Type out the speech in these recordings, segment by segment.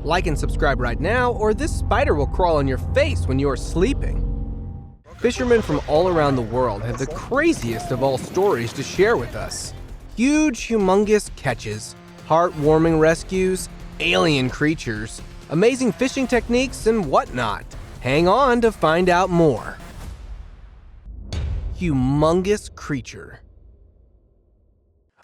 Like and subscribe right now, or this spider will crawl on your face when you are sleeping. Fishermen from all around the world have the craziest of all stories to share with us. Huge, humongous catches, heartwarming rescues, alien creatures, amazing fishing techniques, and whatnot. Hang on to find out more. Humongous creature.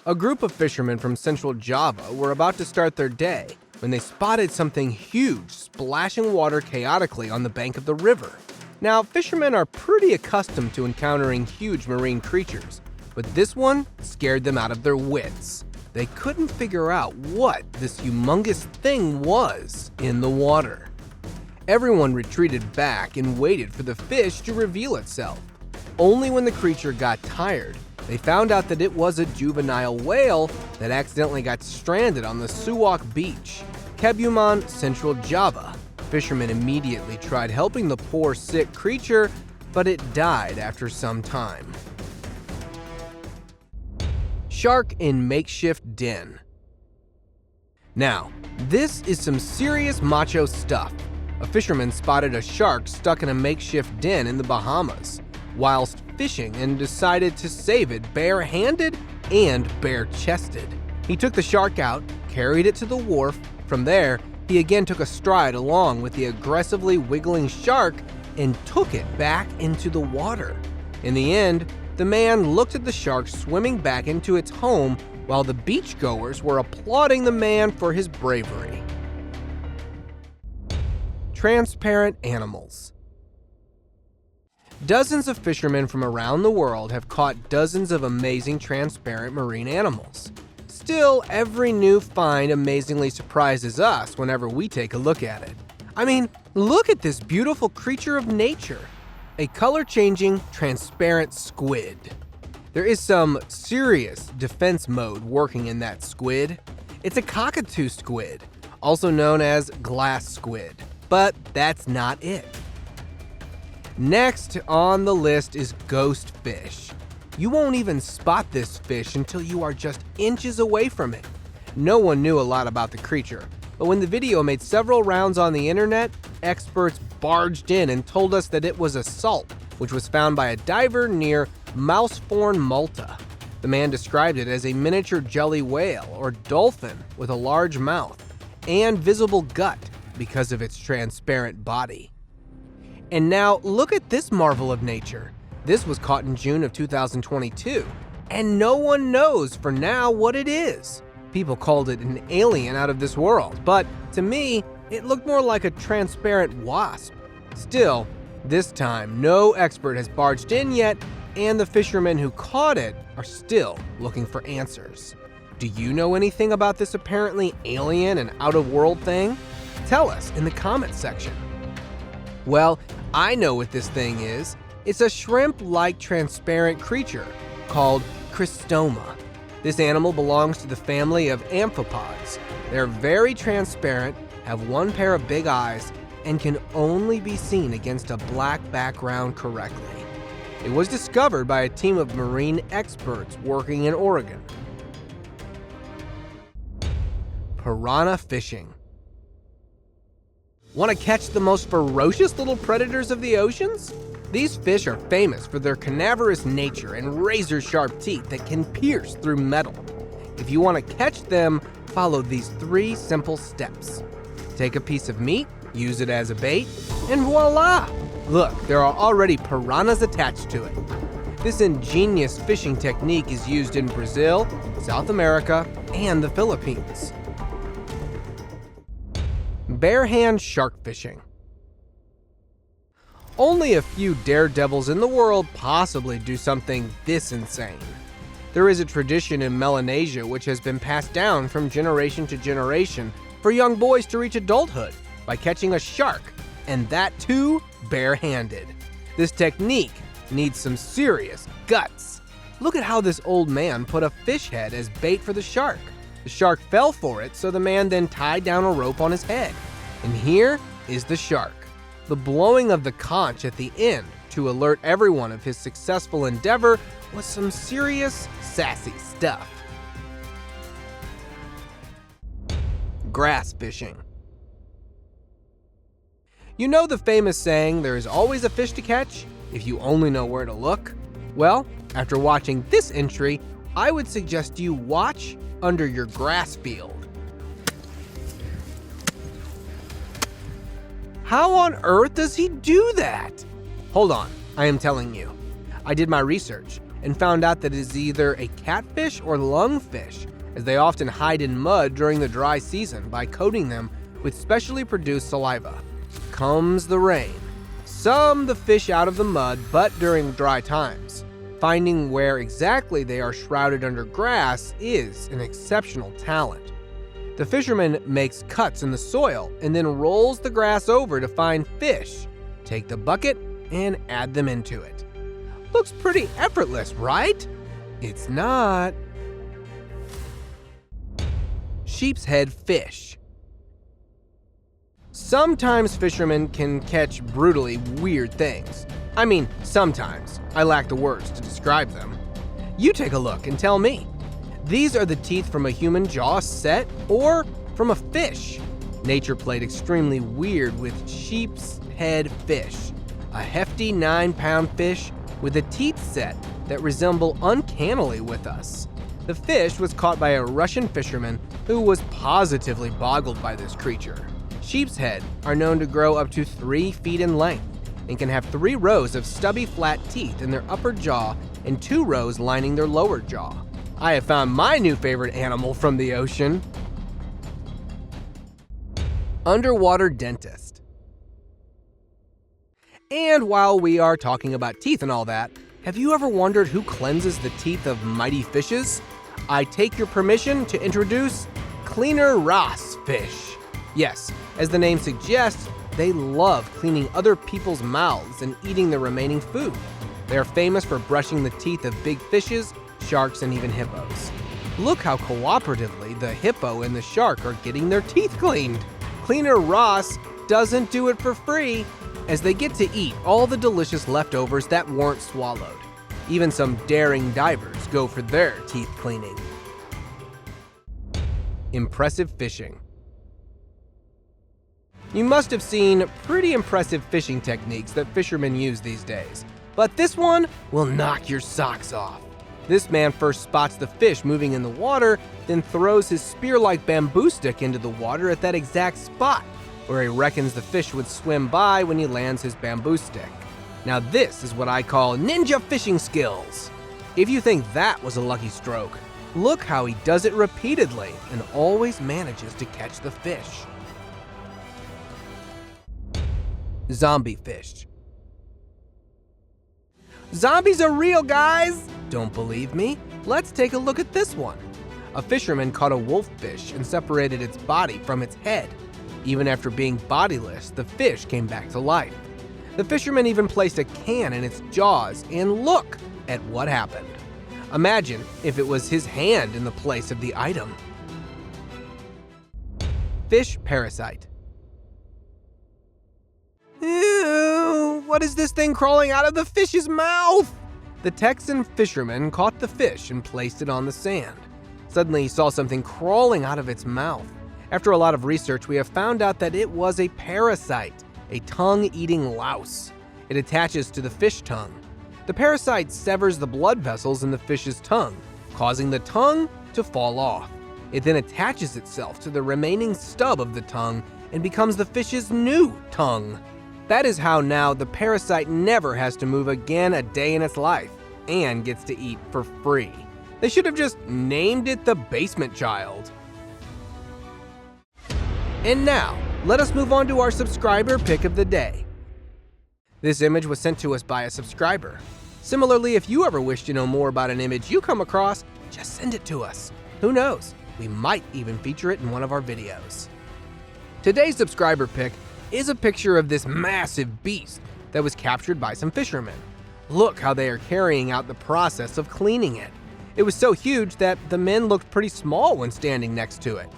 A group of fishermen from central Java were about to start their day when they spotted something huge splashing water chaotically on the bank of the river. Now, fishermen are pretty accustomed to encountering huge marine creatures, but this one scared them out of their wits. They couldn't figure out what this humongous thing was in the water. Everyone retreated back and waited for the fish to reveal itself. Only when the creature got tired, they found out that it was a juvenile whale that accidentally got stranded on the Suwak beach, Kebumen, Central Java. Fishermen immediately tried helping the poor sick creature, but it died after some time. Shark in makeshift den. Now, this is some serious macho stuff. A fisherman spotted a shark stuck in a makeshift den in the Bahamas whilst fishing and decided to save it bare-handed and bare-chested. He took the shark out, carried it to the wharf. From there, he again took a stride along with the aggressively wiggling shark and took it back into the water. In the end, the man looked at the shark swimming back into its home while the beachgoers were applauding the man for his bravery. Transparent animals. Dozens of fishermen from around the world have caught dozens of amazing transparent marine animals. Still, every new find amazingly surprises us whenever we take a look at it. I mean, look at this beautiful creature of nature. A color-changing, transparent squid. There is some serious defense mode working in that squid. It's a cockatoo squid, also known as glass squid. But that's not it. Next on the list is ghost fish. You won't even spot this fish until you are just inches away from it. No one knew a lot about the creature, but when the video made several rounds on the internet, experts barged in and told us that it was a salt, which was found by a diver near Mouseforn, Malta. The man described it as a miniature jelly whale or dolphin with a large mouth and visible gut because of its transparent body. And now look at this marvel of nature. This was caught in June of 2022, and no one knows for now what it is. People called it an alien out of this world, but to me, it looked more like a transparent wasp. Still, this time, no expert has barged in yet, and the fishermen who caught it are still looking for answers. Do you know anything about this apparently alien and out-of-world thing? Tell us in the comments section. Well, I know what this thing is. It's a shrimp-like transparent creature called Christoma. This animal belongs to the family of amphipods. They're very transparent, have one pair of big eyes, and can only be seen against a black background correctly. It was discovered by a team of marine experts working in Oregon. Piranha fishing. Want to catch the most ferocious little predators of the oceans? These fish are famous for their carnivorous nature and razor-sharp teeth that can pierce through metal. If you want to catch them, follow these 3 simple steps. Take a piece of meat, use it as a bait, and voila! Look, there are already piranhas attached to it. This ingenious fishing technique is used in Brazil, South America, and the Philippines. Barehand shark fishing. Only a few daredevils in the world possibly do something this insane. There is a tradition in Melanesia which has been passed down from generation to generation for young boys to reach adulthood by catching a shark, and that too barehanded. This technique needs some serious guts. Look at how this old man put a fish head as bait for the shark. The shark fell for it, so the man then tied down a rope on his head. And here is the shark. The blowing of the conch at the end to alert everyone of his successful endeavor was some serious, sassy stuff. Grass fishing. You know the famous saying, there is always a fish to catch if you only know where to look? Well, after watching this entry, I would suggest you watch under your grass field. How on earth does he do that? Hold on, I am telling you. I did my research and found out that it is either a catfish or lungfish, as they often hide in mud during the dry season by coating them with specially produced saliva. Comes the rain. Some the fish out of the mud, but during dry times. Finding where exactly they are shrouded under grass is an exceptional talent. The fisherman makes cuts in the soil and then rolls the grass over to find fish. Take the bucket and add them into it. Looks pretty effortless, right? It's not. Sheepshead fish. Sometimes fishermen can catch brutally weird things. I mean, sometimes. I lack the words to describe them. You take a look and tell me. These are the teeth from a human jaw set or from a fish. Nature played extremely weird with sheepshead fish, a hefty 9-pound fish with a teeth set that resemble uncannily with us. The fish was caught by a Russian fisherman who was positively boggled by this creature. Sheepshead are known to grow up to 3 feet in length and can have 3 rows of stubby flat teeth in their upper jaw and 2 rows lining their lower jaw. I have found my new favorite animal from the ocean. Underwater dentist. And while we are talking about teeth and all that, have you ever wondered who cleanses the teeth of mighty fishes? I take your permission to introduce cleaner wrasse fish. Yes, as the name suggests, they love cleaning other people's mouths and eating the remaining food. They are famous for brushing the teeth of big fishes, sharks, and even hippos. Look how cooperatively the hippo and the shark are getting their teeth cleaned. Cleaner wrasse doesn't do it for free, as they get to eat all the delicious leftovers that weren't swallowed. Even some daring divers go for their teeth cleaning. Impressive fishing. You must have seen pretty impressive fishing techniques that fishermen use these days, but this one will knock your socks off. This man first spots the fish moving in the water, then throws his spear-like bamboo stick into the water at that exact spot, where he reckons the fish would swim by when he lands his bamboo stick. Now this is what I call ninja fishing skills. If you think that was a lucky stroke, look how he does it repeatedly and always manages to catch the fish. Zombie fish. Zombies are real, guys! Don't believe me? Let's take a look at this one. A fisherman caught a wolffish and separated its body from its head. Even after being bodiless, the fish came back to life. The fisherman even placed a can in its jaws, and look at what happened. Imagine if it was his hand in the place of the item. Fish parasite. Ew, what is this thing crawling out of the fish's mouth? The Texan fisherman caught the fish and placed it on the sand. Suddenly he saw something crawling out of its mouth. After a lot of research, we have found out that it was a parasite, a tongue-eating louse. It attaches to the fish tongue. The parasite severs the blood vessels in the fish's tongue, causing the tongue to fall off. It then attaches itself to the remaining stub of the tongue and becomes the fish's new tongue. That is how now the parasite never has to move again a day in its life and gets to eat for free. They should have just named it the basement child. And now, let us move on to our subscriber pick of the day. This image was sent to us by a subscriber. Similarly, if you ever wish to know more about an image you come across, just send it to us. Who knows, we might even feature it in one of our videos. Today's subscriber pick is a picture of this massive beast that was captured by some fishermen. Look how they are carrying out the process of cleaning it. It was so huge that the men looked pretty small when standing next to it.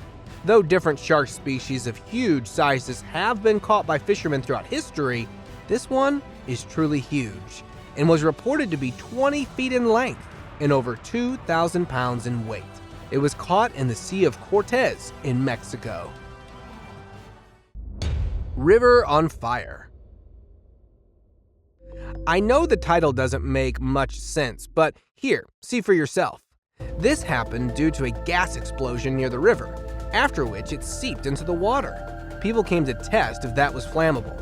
Though different shark species of huge sizes have been caught by fishermen throughout history, this one is truly huge and was reported to be 20 feet in length and over 2,000 pounds in weight. It was caught in the Sea of Cortez in Mexico. River on fire. I know the title doesn't make much sense, but here, see for yourself. This happened due to a gas explosion near the river, after which it seeped into the water. People came to test if that was flammable.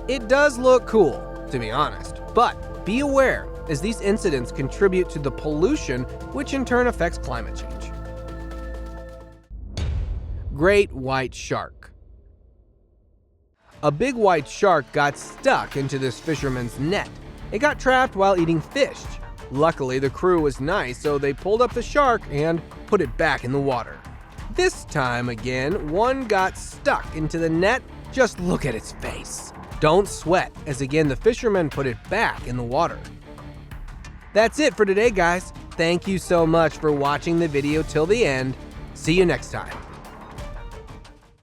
It does look cool, to be honest, but be aware, as these incidents contribute to the pollution, which in turn affects climate change. Great white shark. A big white shark got stuck into this fisherman's net. It got trapped while eating fish. Luckily, the crew was nice, so they pulled up the shark and put it back in the water. This time again, one got stuck into the net. Just look at its face. Don't sweat, as again the fisherman put it back in the water. That's it for today, guys. Thank you so much for watching the video till the end. See you next time.